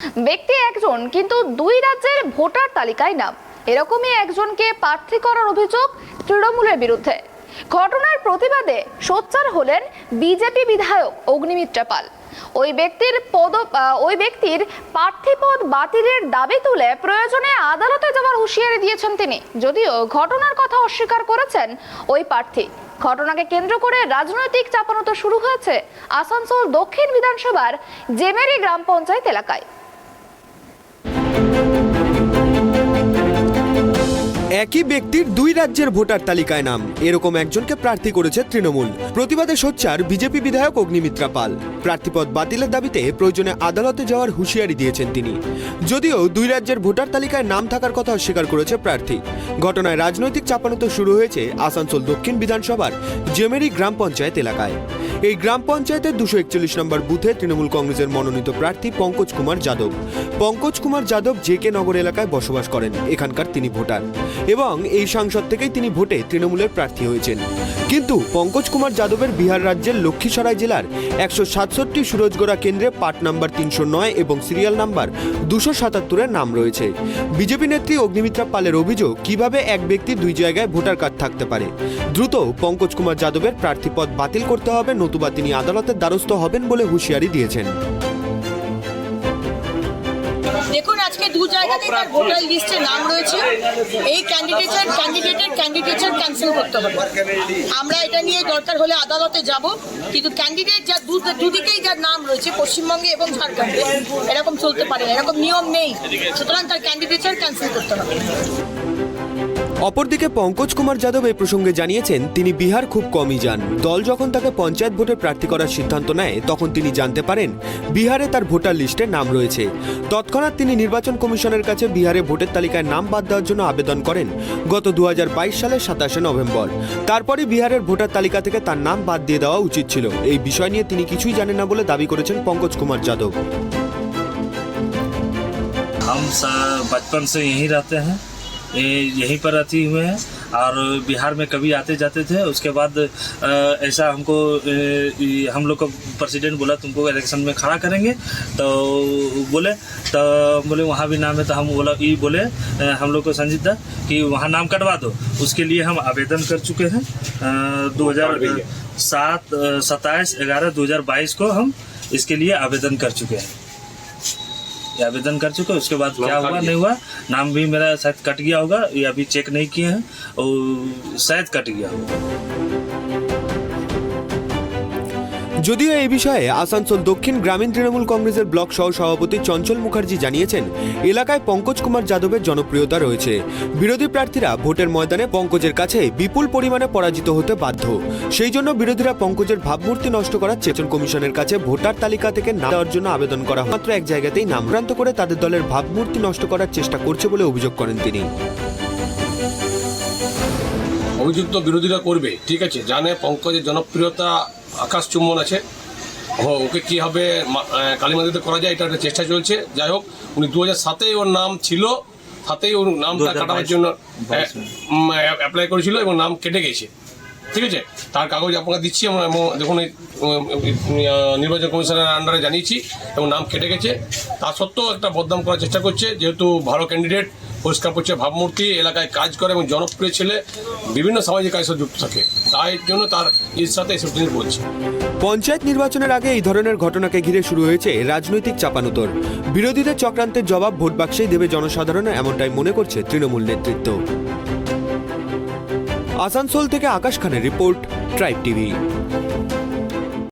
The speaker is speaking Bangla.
ব্যক্তি একজন কিন্তু দুই রাজ্যের ভোটার তালিকায় নাম, এরকমই একজনকে প্রার্থী করার অভিযোগ তৃণমূলের বিরুদ্ধে। ঘটনার প্রতিবাদে সোচ্চার হলেন বিজেপি বিধায়ক অগ্নিমিত্রা পাল। ওই ব্যক্তির প্রার্থী পদ বাতিলের দাবি তুলে প্রয়োজনে আদালতে যাওয়ার হুঁশিয়ারি দিয়েছেন তিনি, যদিও ঘটনার কথা অস্বীকার করেছেন ওই প্রার্থী। ঘটনাকে কেন্দ্র করে রাজনৈতিক চাপানোতর শুরু হয়েছে আসানসোল দক্ষিণ বিধানসভার জেমেরি গ্রাম পঞ্চায়েত এলাকায়। একই ব্যক্তির দুই রাজ্যের ভোটার তালিকায় নাম, এরকম একজনকে প্রার্থী করেছে তৃণমূল। প্রতিবাদে সোচ্চার বিজেপি বিধায়ক অগ্নিমিত্রা পাল। প্রার্থীপদ বাতিলের দাবিতে প্রয়োজনে আদালতে যাওয়ার হুঁশিয়ারি দিয়েছেন তিনি, যদিও দুই রাজ্যের ভোটার তালিকায় নাম থাকার কথা অস্বীকার করেছে প্রার্থী। ঘটনায় রাজনৈতিক চাপানোতর শুরু হয়েছে আসানসোল দক্ষিণ বিধানসভার জেমেরি গ্রাম পঞ্চায়েত এলাকায়। এই গ্রাম পঞ্চায়েতের 241 নম্বর বুথে তৃণমূল কংগ্রেসের মনোনীত প্রার্থী পঙ্কজ কুমার যাদব। পঙ্কজ কুমার যাদব জেকে নগর এলাকায় বসবাস করেন, এখানকার তিনি ভোটার এবং এই সাংসদ থেকেই তিনি ভোটে তৃণমূলের প্রার্থী হয়েছেন। কিন্তু পঙ্কজ কুমার যাদবের বিহার রাজ্যের লক্ষ্মীসরাই জেলার 167 সুরজগোড়া কেন্দ্রে পার্ট নাম্বার 309 এবং সিরিয়াল নাম্বার 277-এর নাম রয়েছে। বিজেপি নেত্রী অগ্নিমিত্রা পালের অভিযোগ, কিভাবে এক ব্যক্তি দুই জায়গায় ভোটার কার্ড থাকতে পারে। দ্রুত পঙ্কজ কুমার যাদবের প্রার্থীপদ বাতিল করতে হবে, নতুবা তিনি আদালতের দ্বারস্থ হবেন বলে হুঁশিয়ারি দিয়েছেন। দেখুন, আজকে দু জায়গাতে তার ভোটার লিস্টে নাম রয়েছে। এই ক্যান্ডিডেটের ক্যান্সেল করতে হবে। আমরা এটা নিয়ে দরকার হলে আদালতে যাব, কিন্তু ক্যান্ডিডেট যা দুদিকেই যার নাম রয়েছে পশ্চিমবঙ্গে এবং ঝাড়খণ্ডে, এরকম চলতে পারে না, এরকম নিয়ম নেই। সুতরাং তার ক্যান্ডিডেটের ক্যান্সেল করতে হবে। অপরদিকে পঙ্কজ কুমার যাদব এই প্রসঙ্গে জানিয়েছেন, তিনি বিহার খুব কমই যান। দল যখন তাকে পঞ্চায়েত ভোটে প্রার্থী করার সিদ্ধান্ত নেয়, তখন তিনি জানতে পারেন বিহারে তার ভোটার লিস্টে নাম রয়েছে। তৎক্ষণাৎ তিনি নির্বাচন কমিশনের কাছে বিহারে ভোটের তালিকায় নাম বাদ দেওয়ার জন্য আবেদন করেন গত 2022 সালের 27 নভেম্বর। তারপরে বিহারের ভোটার তালিকা থেকে তার নাম বাদ দিয়ে দেওয়া উচিত ছিল। এই বিষয় নিয়ে তিনি কিছুই জানেন না বলে দাবি করেছেন পঙ্কজ কুমার যাদব। हम बचपन से यहीं रहते हैं, यहीं पर रहते हुए हैं और बिहार में कभी आते जाते थे। उसके बाद ऐसा हमको हम लोग को प्रेसिडेंट बोला तुमको इलेक्शन में खड़ा करेंगे, तो बोले वहाँ भी नाम है, तो हम बोले हम लोग को संजीदा कि वहाँ नाम कटवा दो। उसके लिए हम आवेदन कर चुके हैं। 27/11/2022 को हम इसके लिए आवेदन कर चुके हैं। आवेदन कर चुके, उसके बाद क्या हुआ नहीं हुआ, नाम भी मेरा शायद कट गया होगा, ये अभी चेक नहीं किए हैं और शायद कट गया होगा। যদিও এই বিষয়ে আসানসোল দক্ষিণ গ্রামীণ তৃণমূল কংগ্রেসের ব্লক সহ সভাপতি চঞ্চল মুখার্জি জানিয়েছেন, এলাকায় পঙ্কজ কুমার যাদবের জনপ্রিয়তা রয়েছে। বিরোধী প্রার্থীরা ভোটের ময়দানে পঙ্কজের কাছে বিপুল পরিমাণে পরাজিত হতে বাধ্য। সেই জন্য বিরোধীরা পঙ্কজের ভাবমূর্তি নষ্ট করার নির্বাচন কমিশনের কাছে ভোটার তালিকা থেকে নাম দেওয়ার জন্য আবেদন করা মাত্র এক জায়গাতেই নামভ্রান্ত করে তাদের দলের ভাবমূর্তি নষ্ট করার চেষ্টা করছে বলে অভিযোগ করেন তিনি। অভিযোগ তো বিরোধীরা করবে, ঠিক আছে, জানে পঙ্কজের জনপ্রিয়তা আকাশ চুম্বন আছে। ওকে কীভাবে কালীমাদিতে করা যায়, এটা একটা চেষ্টা চলছে। যাই হোক, উনি 2007-এ ওর নাম ছিল, 7-এই ওর নামটা কাটানোর জন্য অ্যাপ্লাই করেছিল এবং নাম কেটে গেছে, ঠিক আছে। তার কাগজ আপনাকে দিচ্ছি, আমরা দেখুন নির্বাচন কমিশনের আন্ডারে জানিয়েছি এবং নাম কেটে গেছে। তা সত্ত্বেও একটা বদনাম করার চেষ্টা করছে, যেহেতু ভালো ক্যান্ডিডেট, পরিষ্কার পরিচ্ছন্ন ভাবমূর্তি, এলাকায় কাজ করে এবং জনপ্রিয় ছেলে, বিভিন্ন সামাজিক কাজের সাথে যুক্ত থাকে, তাই জন্য তার এর সাথে এসব জিনিস বলছে। পঞ্চায়েত নির্বাচনের আগে এই ধরনের ঘটনাকে ঘিরে শুরু হয়েছে রাজনৈতিক চাপানোতর। বিরোধীদের চক্রান্তের জবাব ভোট বাক্সেই দেবে জনসাধারণ, এমনটাই মনে করছে তৃণমূল নেতৃত্ব। আসানসোল থেকে আকাশ খানের রিপোর্ট, ট্রাইব টিভি।